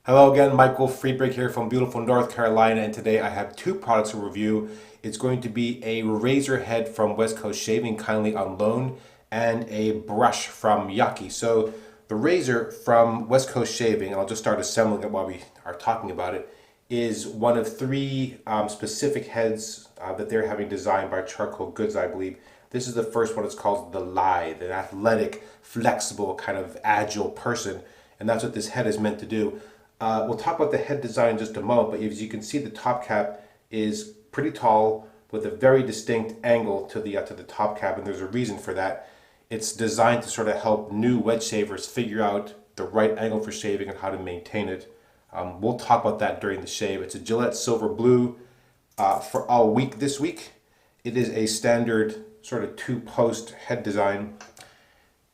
Hello again, Michael Friedberg here from beautiful North Carolina, and today I have two products to review. It's going to be a razor head from West Coast Shaving, kindly on loan, and a brush from Yaqi. So the razor from West Coast Shaving, and I'll just start assembling it while we are talking about it, is one of three specific heads that they're having designed by Charcoal Goods, I believe. This is the first one. It's called the Lithe, an athletic, flexible, kind of agile person, and that's what this head is meant to do. We'll talk about the head design in just a moment, but as you can see, the top cap is pretty tall with a very distinct angle to the top cap, and there's a reason for that. It's designed to sort of help new wet shavers figure out the right angle for shaving and how to maintain it. We'll talk about that during the shave. It's a Gillette Silver Blue for all week this week. It is a standard sort of two-post head design.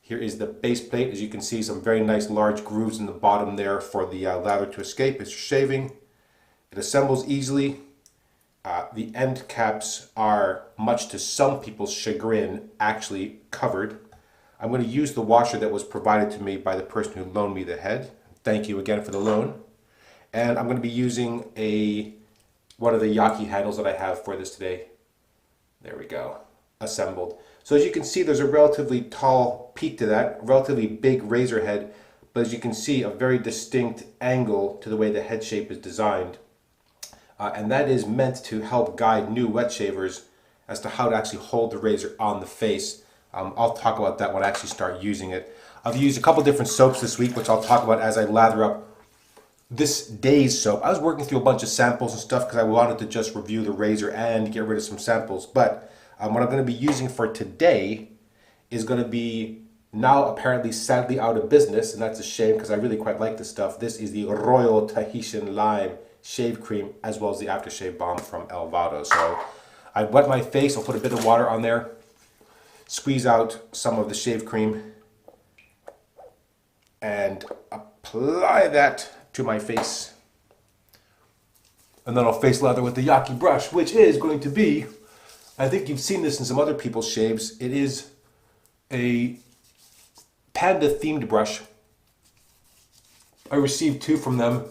Here is the base plate. As you can see, some very nice large grooves in the bottom there for the lather to escape as you're shaving. It assembles easily. The end caps are, much to some people's chagrin, actually covered. I'm going to use the washer that was provided to me by the person who loaned me the head. Thank you again for the loan. And I'm going to be using one of the Yaqi handles that I have for this today. There we go, assembled. So as you can see, there's a relatively tall peak to that, relatively big razor head, but as you can see, a very distinct angle to the way the head shape is designed. And that is meant to help guide new wet shavers as to how to actually hold the razor on the face. I'll talk about that when I actually start using it. I've used a couple different soaps this week, which I'll talk about as I lather up this day's soap. I was working through a bunch of samples and stuff because I wanted to just review the razor and get rid of some samples, but what I'm going to be using for today is going to be now apparently sadly out of business, and that's a shame because I really quite like this stuff. This is the Royal Tahitian Lime Shave Cream as well as the Aftershave Balm from Elvado. So I wet my face, I'll put a bit of water on there, squeeze out some of the shave cream, and apply that to my face. And then I'll face lather with the Yaqi brush, which is going to be, I think you've seen this in some other people's shaves. It is a panda-themed brush. I received two from them,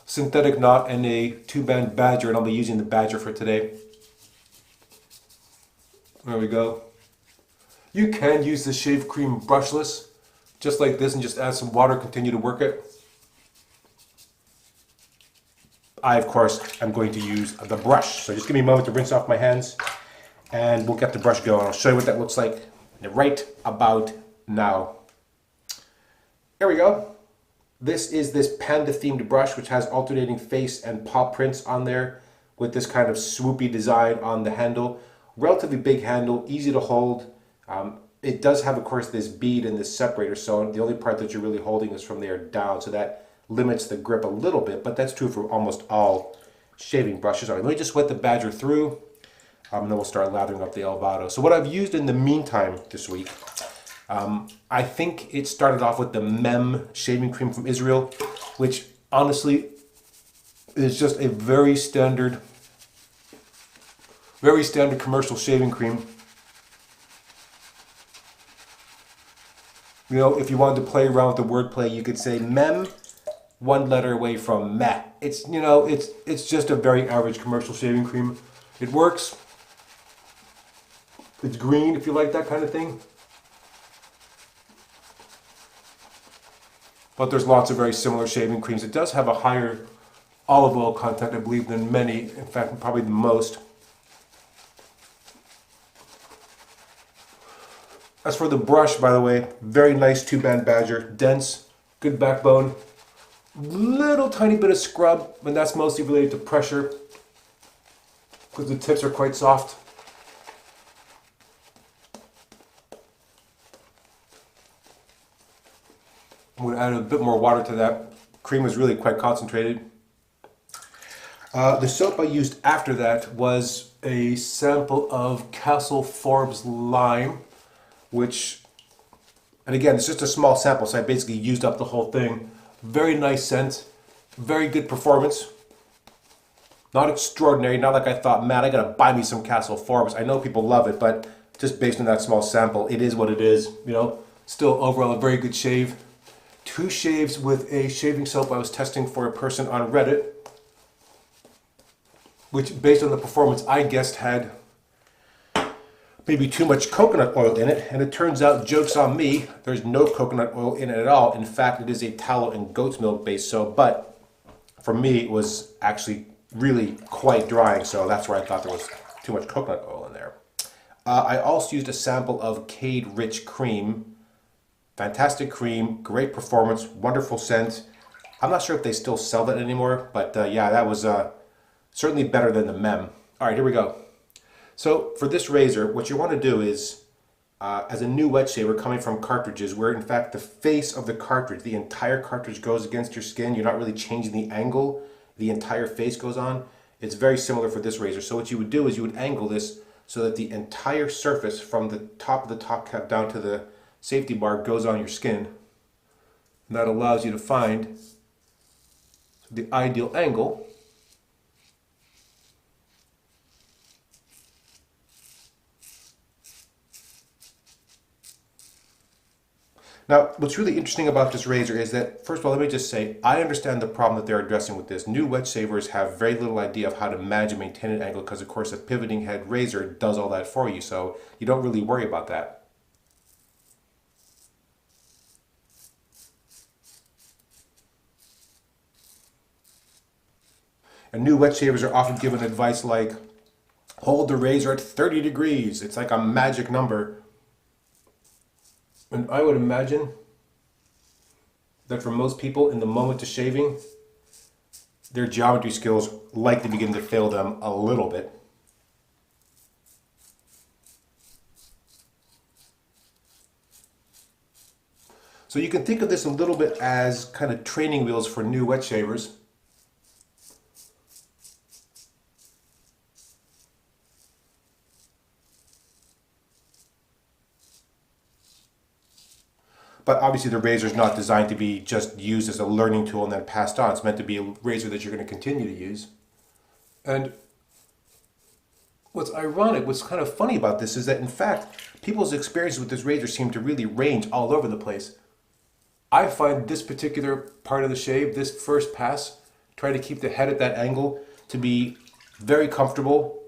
synthetic knot and a two-band badger, and I'll be using the badger for today. There we go. You can use the shave cream brushless, just like this, and just add some water, continue to work it. I, of course, am going to use the brush. So just give me a moment to rinse off my hands, and we'll get the brush going. I'll show you what that looks like right about now. Here we go. This is this panda-themed brush, which has alternating face and paw prints on there with this kind of swoopy design on the handle. Relatively big handle, easy to hold. It does have, of course, this bead and this separator, so the only part that you're really holding is from there down, so that limits the grip a little bit, but that's true for almost all shaving brushes. All right, let me just wet the badger through. And then we'll start lathering up the Elvado. So what I've used in the meantime this week, I think it started off with the Mem shaving cream from Israel, which honestly is just a very standard commercial shaving cream. You know, if you wanted to play around with the wordplay, you could say Mem, one letter away from Meh. It's, you know, it's just a very average commercial shaving cream. It works. It's green if you like that kind of thing. But there's lots of very similar shaving creams. It does have a higher olive oil content, I believe, than many. In fact, probably the most. As for the brush, by the way, very nice two-band badger. Dense, good backbone. Little tiny bit of scrub, and that's mostly related to pressure because the tips are quite soft. I'm going to add a bit more water to that. Cream was really quite concentrated. The soap I used after that was a sample of Castle Forbes Lime, which, and again, it's just a small sample, so I basically used up the whole thing. Very nice scent, very good performance. Not extraordinary, not like I thought, man, I gotta buy me some Castle Forbes. I know people love it, but just based on that small sample, it is what it is. You know, still overall a very good shave. 2 shaves with a shaving soap I was testing for a person on Reddit, which based on the performance I guessed had maybe too much coconut oil in it, and it turns out, joke's on me, there's no coconut oil in it at all. In fact, it is a tallow and goat's milk based soap, but for me it was actually really quite drying, so that's where I thought there was too much coconut oil in there. I also used a sample of Cade Rich Cream. Fantastic cream, great performance, wonderful scent. I'm not sure if they still sell that anymore, but yeah, that was certainly better than the Mem. All right, here we go. So for this razor, what you want to do is, as a new wet shaver coming from cartridges, where in fact the face of the cartridge, the entire cartridge goes against your skin, you're not really changing the angle, the entire face goes on. It's very similar for this razor. So what you would do is you would angle this so that the entire surface from the top of the top cap down to the safety bar goes on your skin. And that allows you to find the ideal angle. Now, what's really interesting about this razor is that, first of all, let me just say, I understand the problem that they're addressing with this. New wet shavers have very little idea of how to manage and maintain an angle because, of course, a pivoting head razor does all that for you, so you don't really worry about that. And new wet shavers are often given advice like, hold the razor at 30 degrees. It's like a magic number. And I would imagine that for most people in the moment of shaving, their geometry skills likely begin to fail them a little bit. So you can think of this a little bit as kind of training wheels for new wet shavers. But obviously the razor is not designed to be just used as a learning tool and then passed on. It's meant to be a razor that you're going to continue to use. And what's ironic, what's kind of funny about this is that in fact, people's experiences with this razor seem to really range all over the place. I find this particular part of the shave, this first pass, trying to keep the head at that angle, to be very comfortable,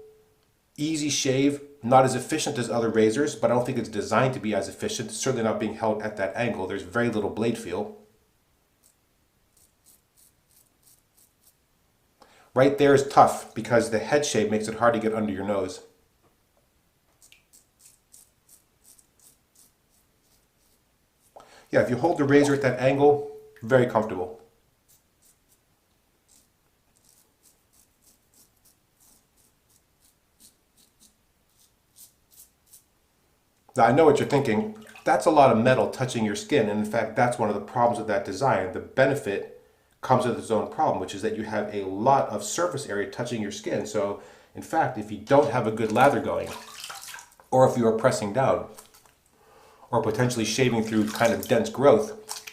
easy shave, not as efficient as other razors, but I don't think it's designed to be as efficient. It's certainly not being held at that angle. There's very little blade feel. Right there is tough because the head shape makes it hard to get under your nose. Yeah, if you hold the razor at that angle, very comfortable. Now I know what you're thinking, that's a lot of metal touching your skin, and in fact that's one of the problems with that design. The benefit comes with its own problem, which is that you have a lot of surface area touching your skin. So in fact, if you don't have a good lather going, or if you are pressing down, or potentially shaving through kind of dense growth,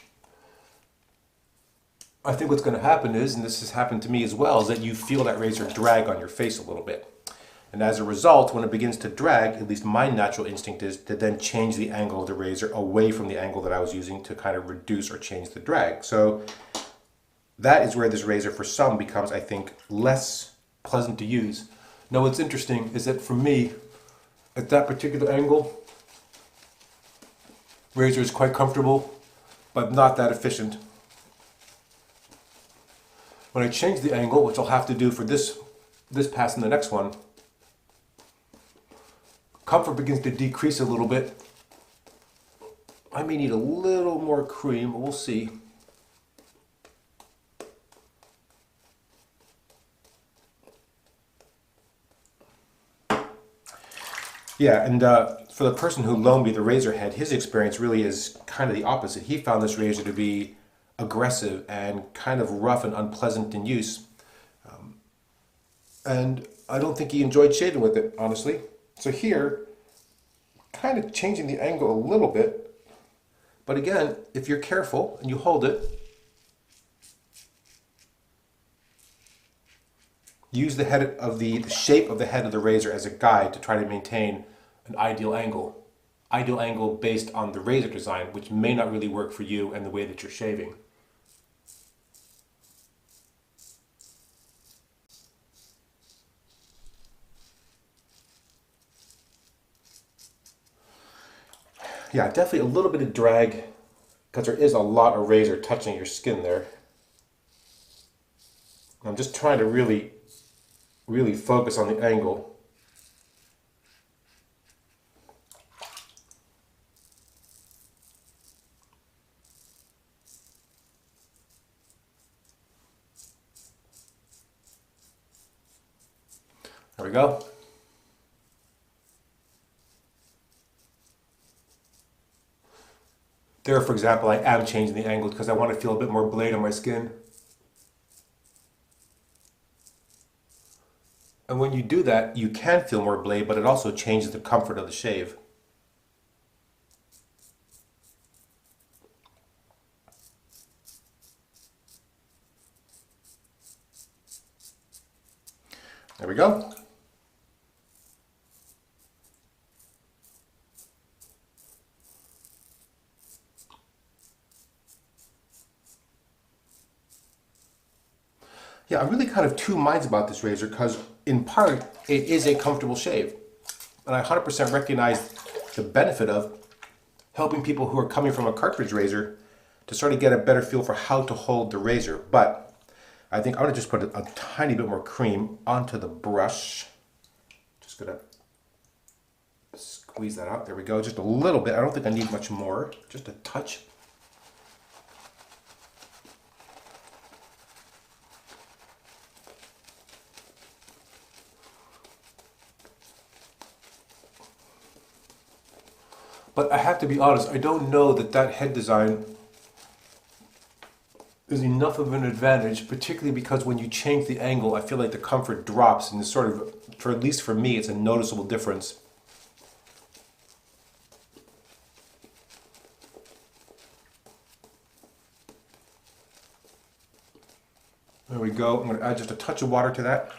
I think what's going to happen is, and this has happened to me as well, is that you feel that razor drag on your face a little bit. And as a result, when it begins to drag, at least my natural instinct is to then change the angle of the razor away from the angle that I was using to kind of reduce or change the drag. So that is where this razor for some becomes, I think, less pleasant to use. Now what's interesting is that for me, at that particular angle, razor is quite comfortable, but not that efficient. When I change the angle, which I'll have to do for this pass and the next one, comfort begins to decrease a little bit. I may need a little more cream, we'll see. Yeah, and for the person who loaned me the razor head, his experience really is kind of the opposite. He found this razor to be aggressive and kind of rough and unpleasant in use. And I don't think he enjoyed shaving with it, honestly. So here, kind of changing the angle a little bit, but again, if you're careful and you hold it, use the shape of the head of the razor as a guide to try to maintain an ideal angle. ideal angle based on the razor design, which may not really work for you and the way that you're shaving. Yeah, definitely a little bit of drag because there is a lot of razor touching your skin there. I'm just trying to really focus on the angle. There we go. There, for example, I am changing the angle because I want to feel a bit more blade on my skin. And when you do that, you can feel more blade, but it also changes the comfort of the shave. There we go. Yeah, I'm really kind of two minds about this razor because in part it is a comfortable shave. And I 100% recognize the benefit of helping people who are coming from a cartridge razor to sort of get a better feel for how to hold the razor. But I think I'm going to just put a tiny bit more cream onto the brush. Just going to squeeze that out. There we go. Just a little bit. I don't think I need much more. Just a touch. But I have to be honest, I don't know that that head design is enough of an advantage, particularly because when you change the angle, I feel like the comfort drops, and it's sort of, for at least for me, it's a noticeable difference. There we go. I'm going to add just a touch of water to that.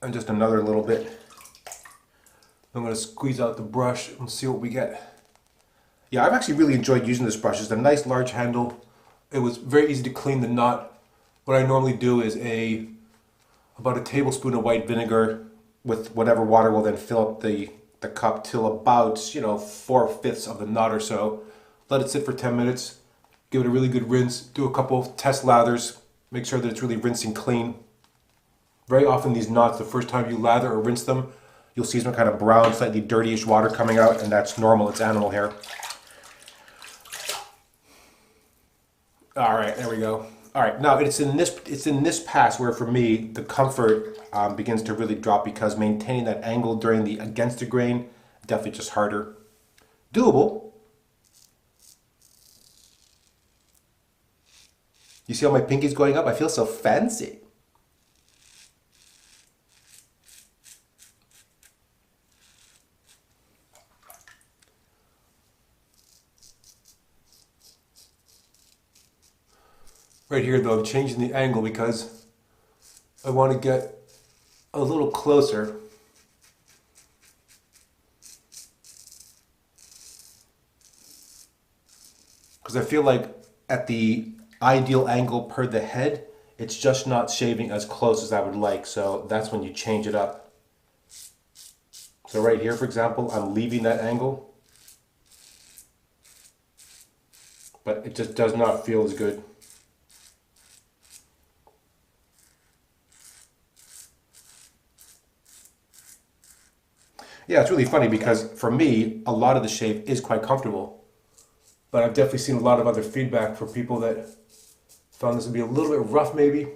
And just another little bit. I'm going to squeeze out the brush and see what we get. Yeah, I've actually really enjoyed using this brush. It's a nice large handle. It was very easy to clean the knot. What I normally do is about a tablespoon of white vinegar with whatever water will then fill up the cup till about, 4/5 of the knot or so. Let it sit for 10 minutes. Give it a really good rinse. Do a couple test lathers. Make sure that it's really rinsing clean. Very often these knots, the first time you lather or rinse them, you'll see some kind of brown, slightly dirtyish water coming out, and that's normal. It's animal hair. All right, there we go. All right, now it's in this pass where for me the comfort begins to really drop because maintaining that angle during the against the grain definitely just harder. Doable. You see how my pinky's going up? I feel so fancy. Right here though, I'm changing the angle because I want to get a little closer. Because I feel like at the ideal angle per the head, it's just not shaving as close as I would like. So that's when you change it up. So right here, for example, I'm leaving that angle, but it just does not feel as good. Yeah, it's really funny because for me, a lot of the shave is quite comfortable. But I've definitely seen a lot of other feedback from people that found this to be a little bit rough maybe.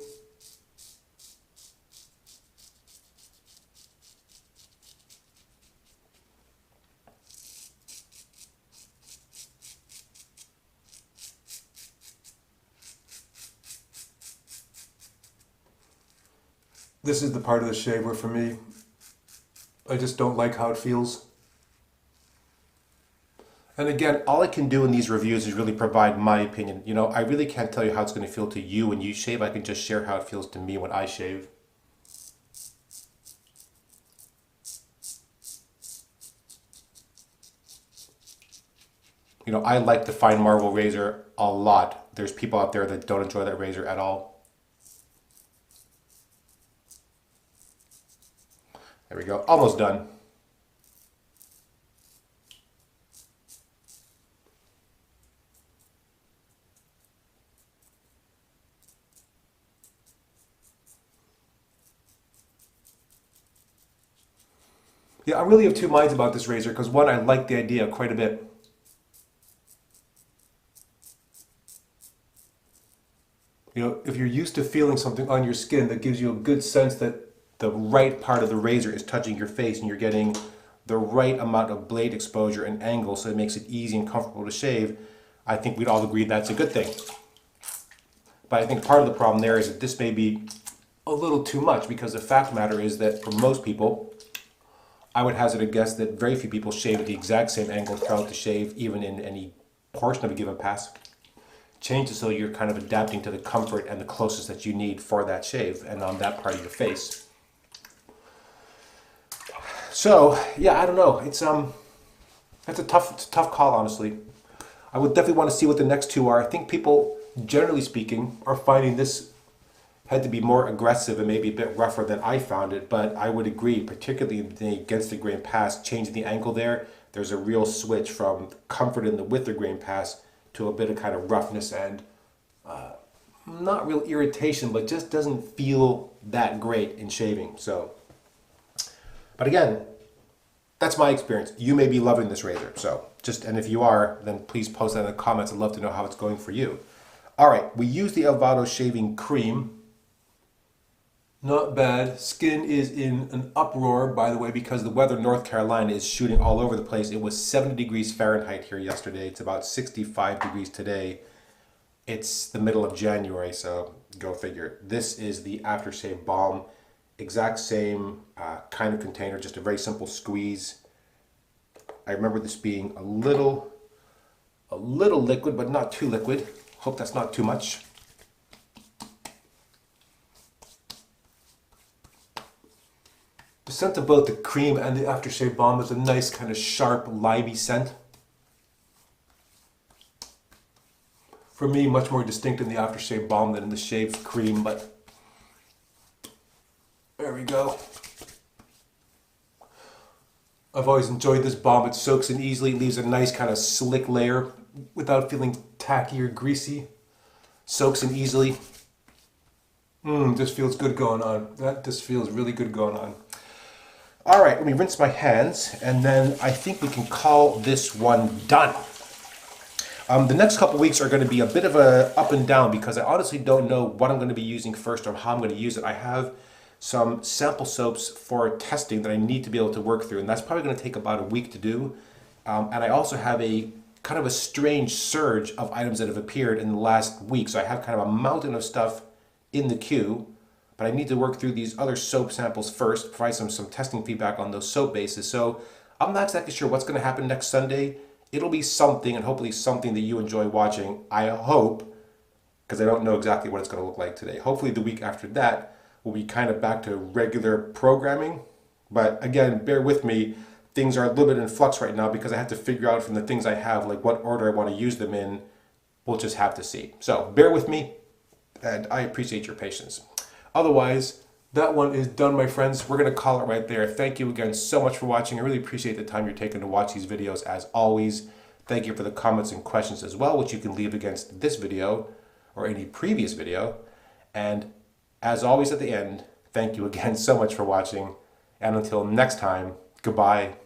This is the part of the shave where for me, I just don't like how it feels. And again, all I can do in these reviews is really provide my opinion. You know, I really can't tell you how it's going to feel to you when you shave. I can just share how it feels to me when I shave. You know, I like the fine marble razor a lot. There's people out there that don't enjoy that razor at all. There we go, almost done. Yeah, I really have two minds about this razor because one, I like the idea quite a bit. You know, if you're used to feeling something on your skin that gives you a good sense that the right part of the razor is touching your face and you're getting the right amount of blade exposure and angle so it makes it easy and comfortable to shave, I think we'd all agree that's a good thing. But I think part of the problem there is that this may be a little too much because the fact of the matter is that for most people, I would hazard a guess that very few people shave at the exact same angle throughout the shave, even in any portion of a given pass. Change it so you're kind of adapting to the comfort and the closest that you need for that shave and on that part of your face. So yeah, I don't know. It's a tough call, honestly. I would definitely want to see what the next two are. I think people, generally speaking, are finding this had to be more aggressive and maybe a bit rougher than I found it, but I would agree, particularly in the against the grain pass, changing the angle there, there's a real switch from comfort in the with the grain pass to a bit of kind of roughness and not real irritation, but just doesn't feel that great in shaving. So, but again, that's my experience. You may be loving this razor. So just, and if you are, then please post that in the comments. I'd love to know how it's going for you. All right, we use the Elvado shaving cream. Not bad. Skin is in an uproar, by the way, because the weather in North Carolina is shooting all over the place. It was 70 degrees Fahrenheit here yesterday. It's about 65 degrees today. It's the middle of January, so go figure. This is the Aftershave balm. Exact same kind of container, just a very simple squeeze. I remember this being a little liquid, but not too liquid. Hope that's not too much. The scent of both the cream and the aftershave balm is a nice kind of sharp, limey scent. For me, much more distinct in the aftershave balm than in the shaved cream, but there we go. I've always enjoyed this balm. It soaks in easily, leaves a nice kind of slick layer without feeling tacky or greasy. Soaks in easily. This feels good going on. That just feels really good going on. All right, let me rinse my hands, and then I think we can call this one done. The next couple weeks are going to be a bit of a up and down because I honestly don't know what I'm going to be using first or how I'm going to use it. I have some sample soaps for testing that I need to be able to work through, and that's probably going to take about a week to do. And I also have a kind of a strange surge of items that have appeared in the last week. So I have kind of a mountain of stuff in the queue, but I need to work through these other soap samples first, provide some testing feedback on those soap bases. So I'm not exactly sure what's going to happen next Sunday. It'll be something, and hopefully something that you enjoy watching. I hope, because I don't know exactly what it's going to look like today. Hopefully the week after that, we'll be kind of back to regular programming. But again, bear with me. Things are a little bit in flux right now because I have to figure out from the things I have, like what order I want to use them in. We'll just have to see. So bear with me, and I appreciate your patience. Otherwise, that one is done, my friends. We're going to call it right there. Thank you again so much for watching. I really appreciate the time you're taking to watch these videos as always. Thank you for the comments and questions as well, which you can leave against this video or any previous video. And as always at the end, thank you again so much for watching. And until next time, goodbye.